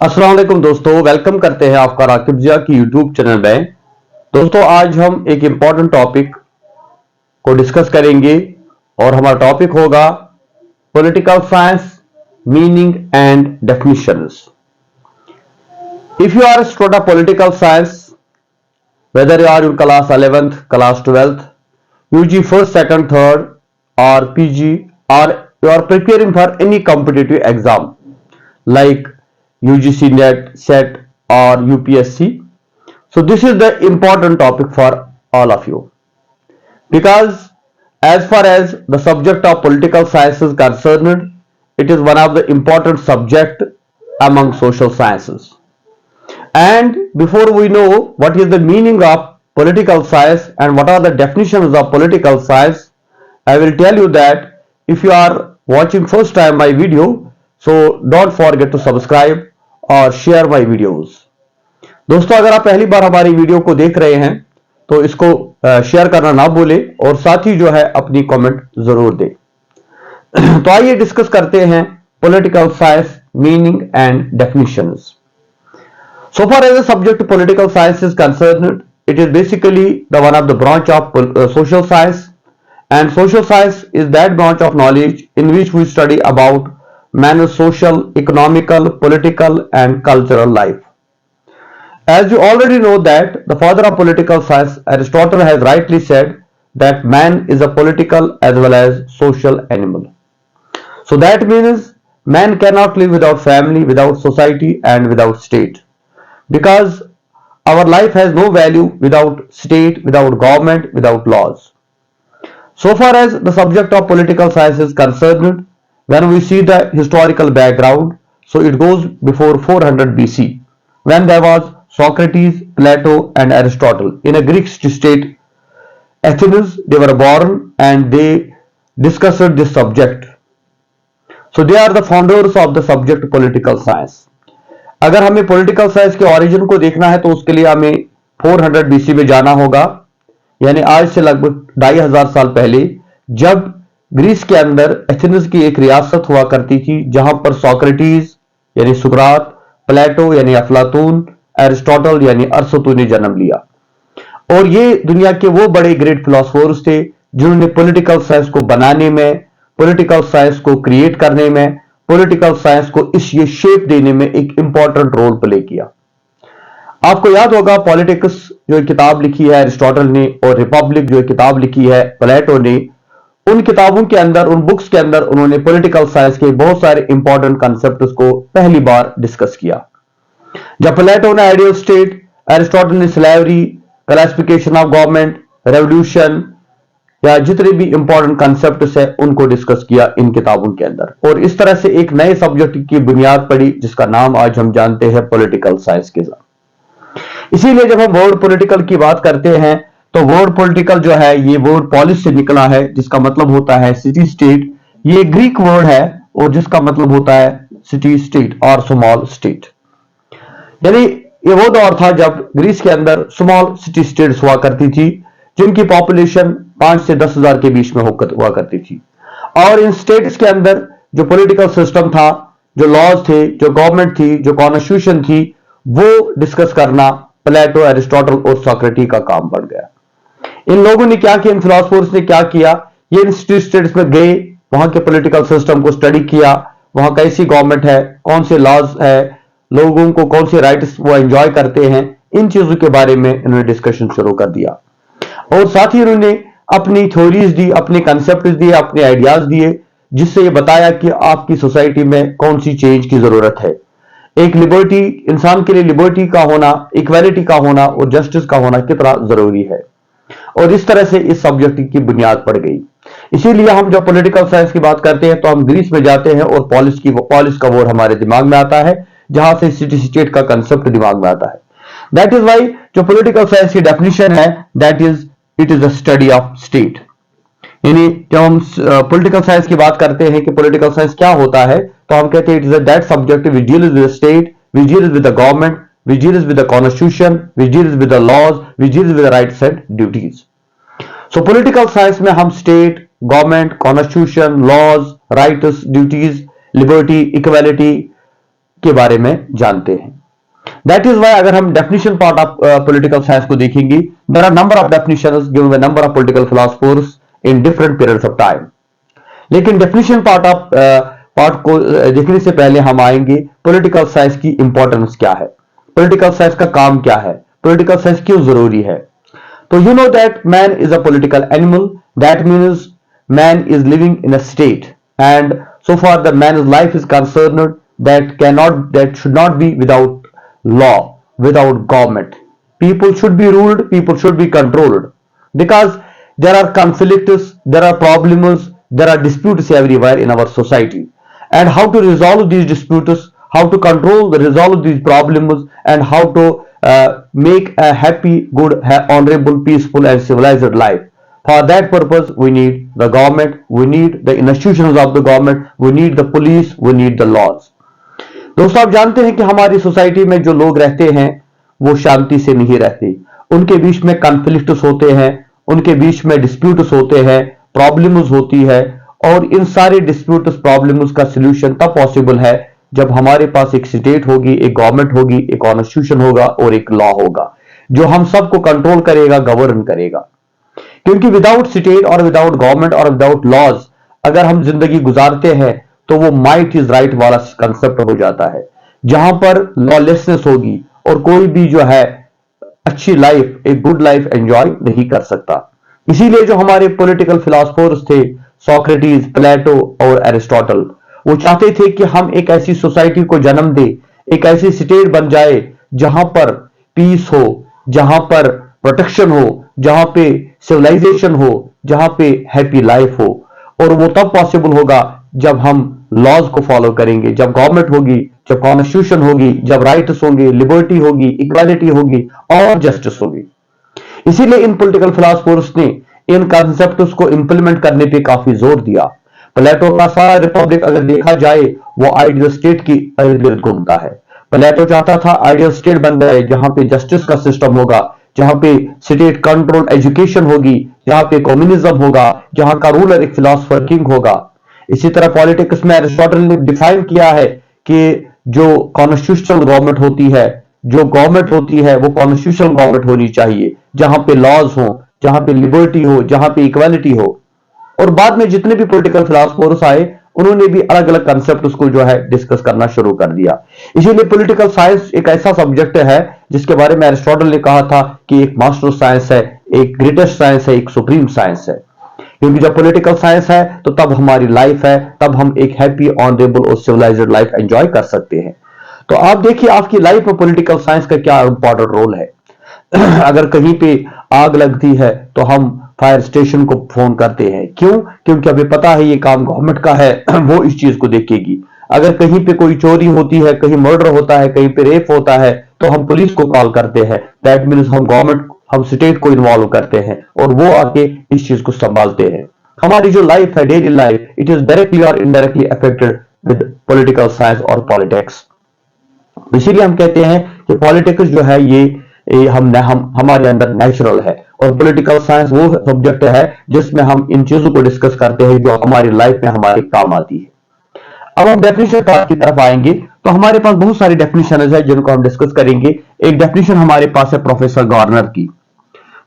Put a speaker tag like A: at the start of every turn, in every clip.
A: अस्सलाम वालेकुम दोस्तों, वेलकम करते हैं आपका राकिब जिया की यूट्यूब चैनल में। दोस्तों, आज हम एक इंपॉर्टेंट टॉपिक को डिस्कस करेंगे और हमारा टॉपिक होगा political science, meaning and definitions. If you are student of political science, whether you are in class 11th, class 12th, UG first, second, third, or PG, or you are preparing for any competitive exam like UGC NET, SET, or UPSC. So this is the important topic for all of you, because as far as the subject of political science is concerned, it is one of the important subject among social sciences. And before we know what is the meaning of political science and what are the definitions of political science, I will tell you that if you are watching first time my video, so don't forget to subscribe और share my videos. दोस्तों, अगर आप पहली बार हमारी video को देख रहे हैं तो इसको शेयर करना ना भूलें और साथ ही जो है अपनी कमेंट जरूर दें। तो आइए डिस्कस करते हैं political science, meaning and definitions. So far as the subject political science is concerned, it is basically the one of the branch of social science, and social science is that branch of knowledge in which we study about man's social, economical, political and cultural life. As you already know that the father of political science, Aristotle, has rightly said that man is a political as well as social animal. So that means man cannot live without family, without society and without state, because our life has no value without state, without government, without laws. So far as the subject of political science is concerned, when we see the historical background, so it goes before 400 BC, when there was Socrates, Plato and Aristotle in a Greek state, Athens. They were born and they discussed this subject. So they are the founders of the subject political science. अगर हमें political science के origin को देखना है तो उसके लिए हमें 400 बीसी में जाना होगा, यानी आज से लगभग 2500 साल पहले, जब ग्रीस के अंदर एथेंस की एक रियासत हुआ करती थी, जहां पर सोक्रेटिस यानी सुकरात, प्लेटो यानी अफलातून, एरिस्टोटल यानी अरस्तु ने जन्म लिया। और ये दुनिया के वो बड़े ग्रेट फिलोसोफर्स थे जिन्होंने पॉलिटिकल साइंस को बनाने में, पॉलिटिकल साइंस को क्रिएट करने में, पॉलिटिकल साइंस को ये शेप देने में एक इंपॉर्टेंट रोल प्ले किया। आपको याद होगा पॉलिटिक्स जो किताब लिखी है एरिस्टोटल ने और रिपब्लिक जो किताब लिखी है प्लेटो ने, उन किताबों के अंदर, उन बुक्स के अंदर उन्होंने पॉलिटिकल साइंस के बहुत सारे इंपॉर्टेंट कॉन्सेप्ट्स को पहली बार डिस्कस किया। जब प्लेटो ने आइडियल स्टेट, एरिस्टोटल ने slavery, classification of government, revolution या जितने भी इंपॉर्टेंट कॉन्सेप्ट्स है उनको डिस्कस किया इन किताबों के अंदर, और इस तरह से एक नए सब्जेक्ट की बुनियाद पड़ी जिसका नाम आज हम जानते हैं पॉलिटिकल साइंस के साथ। इसीलिए जब हम वर्ड पॉलिटिकल की बात करते हैं तो वर्ड पॉलिटिकल जो है ये वर्ड पॉलिस से निकला है, जिसका मतलब होता है सिटी स्टेट। ये ग्रीक वर्ड है और जिसका मतलब होता है सिटी स्टेट और स्मॉल स्टेट। यानी ये वो दौर था जब ग्रीस के अंदर स्मॉल सिटी स्टेट्स हुआ करती थी जिनकी पॉपुलेशन 5 से 10 हजार के बीच में हुआ करती थी, और इन स्टेट्स के अंदर जो पॉलिटिकल सिस्टम था, जो लॉज थे, जो गवर्नमेंट थी, जो कॉन्स्टिट्यूशन थी, वो डिस्कस करना प्लेटो, एरिस्टोटल और सोक्रेटिस का काम बढ़ गया। इन लोगों ने क्या किया, इन फिलोसोफर्स ने क्या किया, ये इन स्टेट्स में गए, वहां के पॉलिटिकल सिस्टम को स्टडी किया, वहां कैसी गवर्नमेंट है, कौन से लॉज है, लोगों को कौन से राइट्स वो एंजॉय करते हैं, इन चीजों के बारे में इन्होंने डिस्कशन शुरू कर दिया। और साथ ही उन्होंने अपनी थ्योरीज दी, अपने कंसेप्ट दिए, अपने आइडियाज दिए, जिससे ये बताया कि आपकी सोसाइटी में कौन सी चेंज की जरूरत है। एक लिबर्टी, इंसान के लिए लिबर्टी का होना, इक्वालिटी का होना और जस्टिस का होना कितना जरूरी है, और इस तरह से इस सब्जेक्ट की बुनियाद पड़ गई। इसीलिए हम जब पॉलिटिकल साइंस की बात करते हैं तो हम ग्रीस में जाते हैं और पॉलिस का वर्ड हमारे दिमाग में आता है, जहां से सिटी स्टेट का कंसेप्ट दिमाग में आता है। दैट इज वाई जो पॉलिटिकल साइंस की डेफिनेशन है, that is it is the study of state. यानी जब हम पॉलिटिकल साइंस की बात करते हैं कि पॉलिटिकल साइंस क्या होता है, तो हम कहते हैं it is that subject which deals with the state, which deals with the government, which deals with the constitution, which deals with the laws, which deals with the rights and duties. So political science में हम state, government, constitution, laws, rights, duties, liberty, equality, के बारे में जानते हैं। That is why अगर हम definition part of political science को देखेंगे, there are number of definitions given by number of political philosophers in different periods of time. लेकिन डेफिनेशन पार्ट को देखने से पहले हम आएंगे पॉलिटिकल साइंस की इंपॉर्टेंस क्या है, पॉलिटिकल साइंस का काम क्या है, पॉलिटिकल साइंस क्यों जरूरी है। तो you know that man is a political animal, that means man is living in a state, and so far the man's life is concerned that should not be without law, without government. People should be ruled, people should be controlled, because there are conflicts, there are problems, there are disputes everywhere in our society, and how to resolve these disputes, how to resolve these problems, and how to make a happy, good, honorable, peaceful and civilized life. For that purpose we need the government, we need the institutions of the government, we need the police, we need the laws. दोस्तों, आप जानते हैं कि हमारी society में जो लोग रहते हैं वो शांति से नहीं रहते, उनके बीच में कॉन्फ्लिक्ट्स होते हैं, उनके बीच में डिस्प्यूट्स होते हैं, प्रॉब्लम्स होती है, और इन सारे डिस्प्यूट्स प्रॉब्लम्स का सलूशन तब पॉसिबल है जब हमारे पास एक स्टेट होगी, एक गवर्नमेंट होगी, एक कॉन्स्टिट्यूशन होगा और एक लॉ होगा जो हम सबको कंट्रोल करेगा, गवर्न करेगा। क्योंकि विदाउट स्टेट और विदाउट गवर्नमेंट और विदाउट लॉज अगर हम जिंदगी गुजारते हैं तो वो माइट इज राइट वाला कंसेप्ट हो जाता है, जहां पर लॉलेसनेस होगी और कोई भी जो है अच्छी लाइफ, एक गुड लाइफ एंजॉय नहीं कर सकता। इसीलिए जो हमारे पॉलिटिकल फिलोसोफर्स थे, सोक्रेटिस, प्लेटो और एरिस्टोटल, वो चाहते थे कि हम एक ऐसी सोसाइटी को जन्म दे, एक ऐसी स्टेट बन जाए जहां पर पीस हो, जहां पर प्रोटेक्शन हो, जहां पे सिविलाइजेशन हो, जहां पे हैप्पी लाइफ हो। और वो तब पॉसिबल होगा जब हम लॉज को फॉलो करेंगे, जब गवर्नमेंट होगी, जब कॉन्स्टिट्यूशन होगी, जब राइट्स होंगे, लिबर्टी होगी, इक्वालिटी होगी और जस्टिस होगी। इसीलिए इन पॉलिटिकल फिलोसोफर्स ने इन कॉन्सेप्ट्स को इंप्लीमेंट करने पे काफी जोर दिया। प्लेटो का सारा रिपब्लिक अगर देखा जाए वो आइडियल स्टेट की इर्द गिर्द घूमता है। प्लेटो चाहता था आइडियल स्टेट बन जाए जहां पे जस्टिस का सिस्टम होगा, जहां पे स्टेट कंट्रोल एजुकेशन होगी, जहां पे कम्युनिज्म होगा, जहां का रूलर एक फिलोसोफर किंग होगा। इसी तरह पॉलिटिक्स में एरिस्टोटल ने डिफाइन किया है कि जो कॉन्स्टिट्यूशनल गवर्नमेंट होती है, जो गवर्नमेंट होती है वो कॉन्स्टिट्यूशनल गवर्नमेंट होनी चाहिए, जहां पे लॉज हो, जहां पे लिबर्टी हो, जहां पे इक्वालिटी हो। और बाद में जितने भी पॉलिटिकल फिलोसोफर्स आए उन्होंने भी अलग अलग कंसेप्ट उसको जो है डिस्कस करना शुरू कर दिया। इसीलिए पॉलिटिकल साइंस एक ऐसा सब्जेक्ट है जिसके बारे में एरिस्टोटल ने कहा था कि एक मास्टर साइंस है, एक ग्रेटेस्ट साइंस है, एक सुप्रीम साइंस है। क्योंकि जब पॉलिटिकल साइंस है तो तब हमारी लाइफ है, तब हम एक हैप्पी, ऑनरेबल और सिविलाइज्ड लाइफ एंजॉय कर सकते हैं। तो आप देखिए आपकी लाइफ में पॉलिटिकल साइंस का क्या इंपॉर्टेंट रोल है। अगर कहीं पे आग लगती है तो हम फायर स्टेशन को फोन करते हैं, क्यों? क्योंकि हमें पता है ये काम गवर्नमेंट का है, वो इस चीज को देखेगी। अगर कहीं पे कोई चोरी होती है, कहीं मर्डर होता है, कहीं पे रेप होता है तो हम पुलिस को कॉल करते हैं। दैट मीन्स हम स्टेट को इन्वॉल्व करते हैं और वो आके इस चीज को संभालते हैं। हमारी जो लाइफ है, daily life, it is directly और indirectly affected with political science और पॉलिटिक्स। इसीलिए हम कहते हैं कि पॉलिटिक्स जो है ये हमारे अंदर नेचुरल है, और पॉलिटिकल साइंस वो सब्जेक्ट है जिसमें हम इन चीजों को डिस्कस करते हैं जो हमारी लाइफ में हमारे काम आती है। अब हम डेफिनेशन पार्ट की तरफ आएंगे तो हमारे पास बहुत सारी डेफिनेशन है जिनको हम डिस्कस करेंगे। एक डेफिनेशन हमारे पास है प्रोफेसर गार्नर की।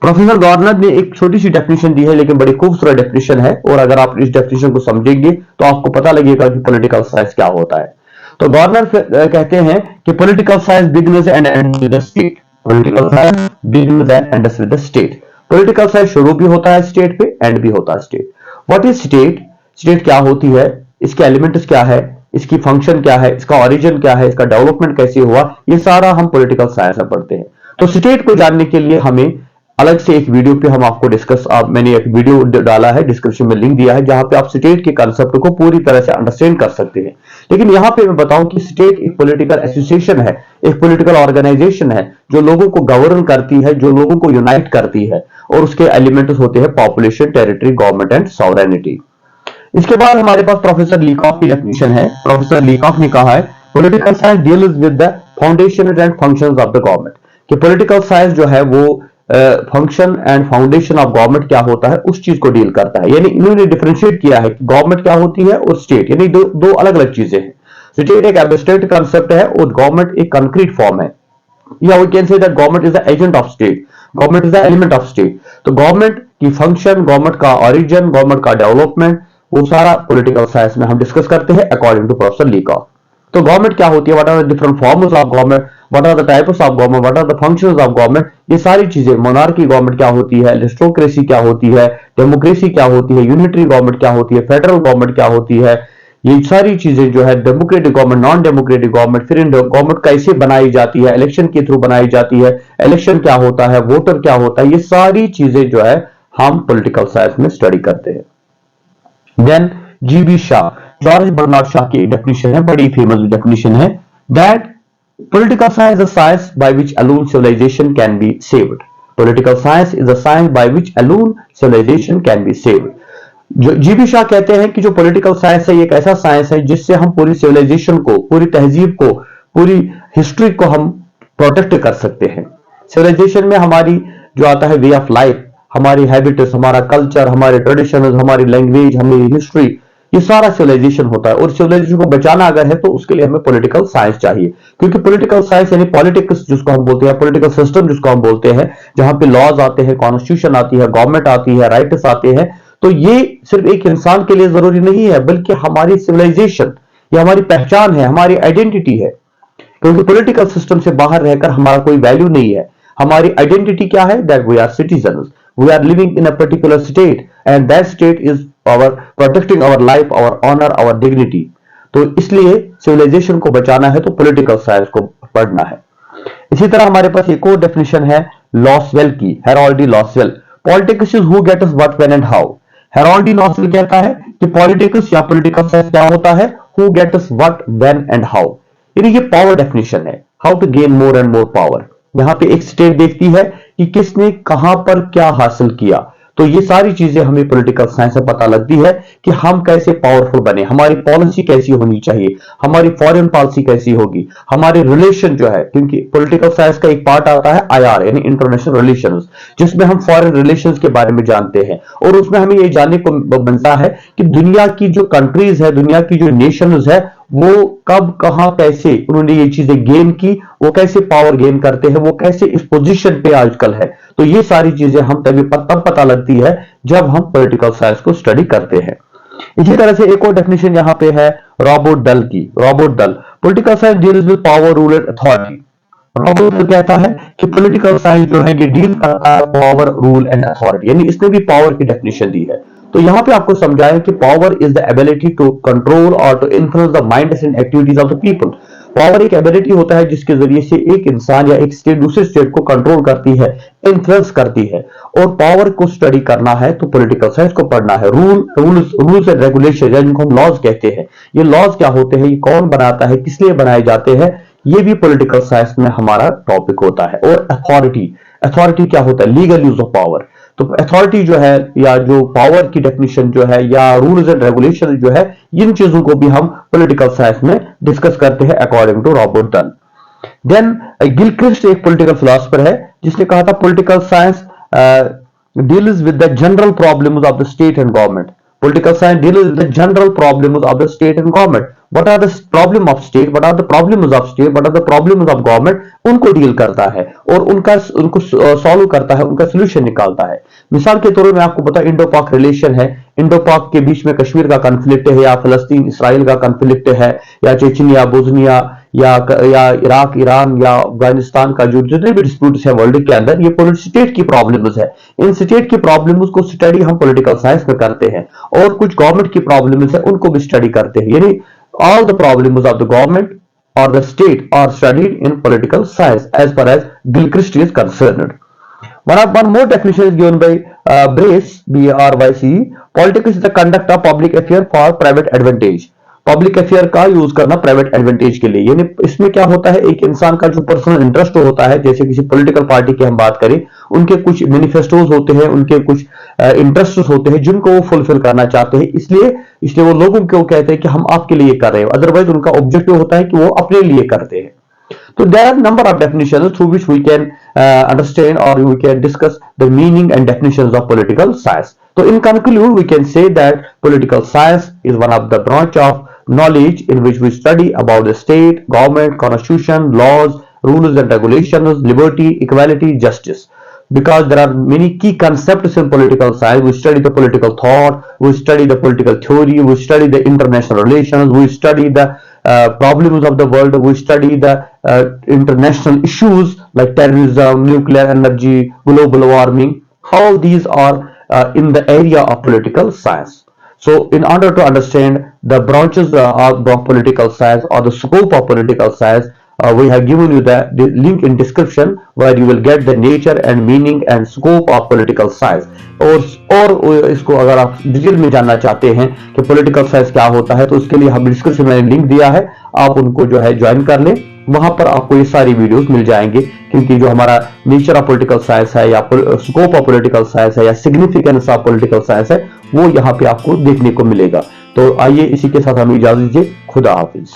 A: प्रोफेसर गार्नर ने एक छोटी सी डेफिनेशन दी है लेकिन बड़ी खूबसूरत डेफिनेशन है, और अगर आप इस डेफिनेशन को समझेंगे तो आपको पता लगेगा कि पॉलिटिकल साइंस क्या होता है। तो गार्नर कहते हैं कि political science begins and ends with the state. Political science begins and ends with the state. Political science शुरू भी होता है स्टेट पे, एंड भी होता है state. What is state? State क्या होती है, इसके एलिमेंट्स क्या है, इसकी फंक्शन क्या है, इसका ओरिजिन क्या है, इसका डेवलपमेंट कैसे हुआ, ये सारा हम पॉलिटिकल साइंस में पढ़ते हैं। तो स्टेट को जानने के लिए हमें अलग से एक वीडियो पे हम आपको मैंने एक वीडियो डाला है, डिस्क्रिप्शन में लिंक दिया है, जहां पे आप स्टेट के कंसेप्ट को पूरी तरह से अंडरस्टैंड कर सकते हैं। लेकिन यहां पे मैं बताऊं कि स्टेट एक पॉलिटिकल एसोसिएशन है, एक पॉलिटिकल ऑर्गेनाइजेशन है जो लोगों को गवर्न करती है, जो लोगों को यूनाइट करती है, और उसके एलिमेंट्स होते हैं population, territory, government and sovereignty. इसके बाद हमारे पास प्रोफेसर लीकॉफ की डेफिनेशन है। प्रोफेसर लीकॉफ ने कहा है political science deals with the foundation and functions of the government, कि पॉलिटिकल साइंस जो है वो function and foundation of government क्या होता है उस चीज को डील करता है। यानी इन्होंने डिफरेंशिएट किया है कि गवर्नमेंट क्या होती है और स्टेट, यानी दो अलग अलग चीजें हैं। स्टेट एक एब्स्ट्रैक्ट कंसेप्ट है और गवर्नमेंट एक कंक्रीट फॉर्म है, या we can say that government is the agent of state, government is the element of state. तो गवर्नमेंट की फंक्शन, गवर्नमेंट का ओरिजिन, गवर्नमेंट का डेवलपमेंट, वो सारा पॉलिटिकल साइंस में हम डिस्कस करते हैं अकॉर्डिंग टू प्रोफेसर लीकॉफ। तो गवर्नमेंट क्या होती है, what are the different forms of government, what are the types of government, what are the functions of government, ये सारी चीजें, मोनार्की गवर्नमेंट क्या होती है, एरिस्टोक्रेसी क्या होती है, डेमोक्रेसी क्या होती है, यूनिटरी गवर्नमेंट क्या होती है, फेडरल गवर्नमेंट क्या होती है, ये सारी चीजें जो है, democratic government, non democratic government, फिर गवर्नमेंट कैसे बनाई जाती है, इलेक्शन के थ्रू बनाई जाती है, इलेक्शन क्या होता है, वोटर क्या होता है, ये सारी चीजें जो है हम पॉलिटिकल साइंस में स्टडी करते हैं। Then G B Shaw, George Bernard Shaw की डेफिनेशन है, बड़ी फेमस डेफिनेशन है, that political science is a science by which alone civilization can be saved. Political science is a science by which alone civilization can be saved. जो GB Shah कहते हैं कि जो political science है, ये एक ऐसा साइंस है जिससे हम पूरी सिविलाइजेशन को, पूरी तहजीब को, पूरी हिस्ट्री को हम प्रोटेक्ट कर सकते हैं। सिविलाइजेशन में हमारी जो आता है वे ऑफ लाइफ, हमारी हैबिट्स, हमारा कल्चर, हमारे ट्रेडिशंस, हमारी लैंग्वेज, हमारी हिस्ट्री, ये सारा सिविलाइजेशन होता है। और सिविलाइजेशन को बचाना अगर है तो उसके लिए हमें पॉलिटिकल साइंस चाहिए, क्योंकि पॉलिटिकल साइंस यानी पॉलिटिक्स जिसको हम बोलते हैं, पॉलिटिकल सिस्टम जिसको हम बोलते हैं, जहां पे लॉज आते हैं, कॉन्स्टिट्यूशन आती है, गवर्नमेंट आती है, राइट्स आते हैं, तो ये सिर्फ एक इंसान के लिए जरूरी नहीं है, बल्कि हमारी सिविलाइजेशन, ये हमारी पहचान है, हमारी आइडेंटिटी है। क्योंकि पॉलिटिकल सिस्टम से बाहर रहकर हमारा कोई वैल्यू नहीं है। हमारी आइडेंटिटी क्या है, that we are citizens, we are living in a particular state and that state is our protecting our life, our honor, our dignity। तो इसलिए सिविलाइजेशन को बचाना है तो पॉलिटिकल साइंस को पढ़ना है। इसी तरह हमारे पास एक और डेफिनेशन है लॉसवेल की, Harold Lasswell, politics is who gets what when and how. Harold Lasswell कहता है कि पॉलिटिक्स या पॉलिटिकल साइंस क्या होता है, who gets what when and how, यानी ये पावर डेफिनेशन है, how to gain more and more power. यहां पे एक स्टेट देखती है कि किसने कहां पर क्या हासिल किया, तो ये सारी चीजें हमें पॉलिटिकल साइंस से पता लगती है कि हम कैसे पावरफुल बने, हमारी पॉलिसी कैसी होनी चाहिए, हमारी फॉरेन पॉलिसी कैसी होगी, हमारे रिलेशन जो है, क्योंकि पॉलिटिकल साइंस का एक पार्ट आता है आईआर यानी इंटरनेशनल रिलेशंस, जिसमें हम फॉरेन रिलेशंस के बारे में जानते हैं। और उसमें हमें ये जानने को मिलता है कि दुनिया की जो कंट्रीज है, दुनिया की जो नेशंस है, वो कब कहां कैसे उन्होंने ये चीजें गेन की, वो कैसे पावर गेन करते हैं, वो कैसे इस पोजीशन पे आजकल है। तो ये सारी चीजें हम तभी तब पता लगती है जब हम पॉलिटिकल साइंस को स्टडी करते हैं। इसी तरह से एक और डेफिनेशन यहां पे है रॉबर्ट डल की, Robert Dahl, political science deals with power, rule and authority. Robert Dahl कहता है कि पॉलिटिकल साइंस जो है ये डील करता है पावर, रूल एंड अथॉरिटी, यानी इसने भी पावर की डेफिनेशन दी है। तो यहां पे आपको समझाएं कि power is the ability to control और to influence the minds and activities of the people. Power एक एबिलिटी होता है जिसके जरिए से एक इंसान या एक स्टेट दूसरे स्टेट को कंट्रोल करती है, इन्फ्लुएंस करती है। और पावर को स्टडी करना है तो पॉलिटिकल साइंस को पढ़ना है। रूल्स एंड रेगुलेशन जिनको हम लॉज कहते हैं, ये लॉज क्या होते हैं, ये कौन बनाता है, किस लिए बनाए जाते हैं, ये भी पॉलिटिकल साइंस में हमारा टॉपिक होता है। और अथॉरिटी, अथॉरिटी क्या होता है, लीगल यूज ऑफ पावर। तो अथॉरिटी जो है या जो पावर की डेफिनेशन जो है या रूल्स एंड रेगुलेशन जो है, इन चीजों को भी हम पॉलिटिकल साइंस में डिस्कस करते हैं according to Robert Dahl. Then Gilchrist एक पॉलिटिकल फिलोसफर है जिसने कहा था political science deals with the general problems of the state and government. Political science deals with the general problems of the state and government. What are the problem of state? What are the problems of state? What are the problems of government? उनको deal करता है और उनको solve करता है, उनका solution निकालता है। मिसाल के तौर में आपको पता इंडो पाक रिलेशन है, इंडो पाक के बीच में कश्मीर का कॉन्फ्लिक्ट है, या फिलिस्तीन इसराइल का कॉन्फ्लिक्ट है, या चेचनिया, बोस्निया, या इराक, ईरान या अफगानिस्तान का जो जितने भी डिस्प्यूट्स है वर्ल्ड के अंदर, ये स्टेट की प्रॉब्लम्स है। इन स्टेट की प्रॉब्लम्स को स्टडी हम पॉलिटिकल साइंस में करते हैं। और कुछ गवर्नमेंट की प्रॉब्लम्स है उनको भी स्टडी करते हैं, यानी all the problems of the government or the state are studied in political science as far as Gilchrist is concerned. One more definition is given by Brace, B-R-Y-C. Politics is the conduct of public affair for private advantage. Public affair का use करना private advantage के लिए, यानी इसमें क्या होता है, एक इंसान का जो पर्सनल इंटरेस्ट होता है, जैसे किसी पॉलिटिकल पार्टी की हम बात करें, उनके कुछ मैनिफेस्टोज होते हैं, उनके कुछ इंटरेस्ट होते हैं जिनको वो फुलफिल करना चाहते हैं, इसलिए वो लोगों को कहते हैं कि हम आपके लिए कर रहे हैं। अदरवाइज उनका ऑब्जेक्टिव होता है कि वो अपने लिए करते हैं। So there are number of definitions through which we can understand or we can discuss the meaning and definitions of political science. So in conclude, we can say that political science is one of the branch of knowledge in which we study about the state, government, constitution, laws, rules and regulations, liberty, equality, justice. Because there are many key concepts in political science. We study the political thought, we study the political theory, we study the international relations, we study the problems of the world, we study the international issues like terrorism, nuclear energy, global warming. All these are in the area of political science. So in order to understand the branches of political science or the scope of political science, we have given you the link in description where you will get the nature and meaning and scope of political science. और इसको अगर आप detail में जानना चाहते हैं कि political science क्या होता है, तो उसके लिए हम डिस्क्रिप्शन में लिंक दिया है, आप उनको जो है ज्वाइन कर लें। वहां पर आपको ये सारी वीडियोस मिल जाएंगे, क्योंकि जो हमारा नेचर ऑफ पॉलिटिकल साइंस है या स्कोप ऑफ पॉलिटिकल साइंस है या सिग्निफिकेंस ऑफ पॉलिटिकल साइंस है, वो यहाँ पे आपको देखने को मिलेगा। तो आइए इसी के साथ हमें इजाजत दीजिए। खुदा हाफिज।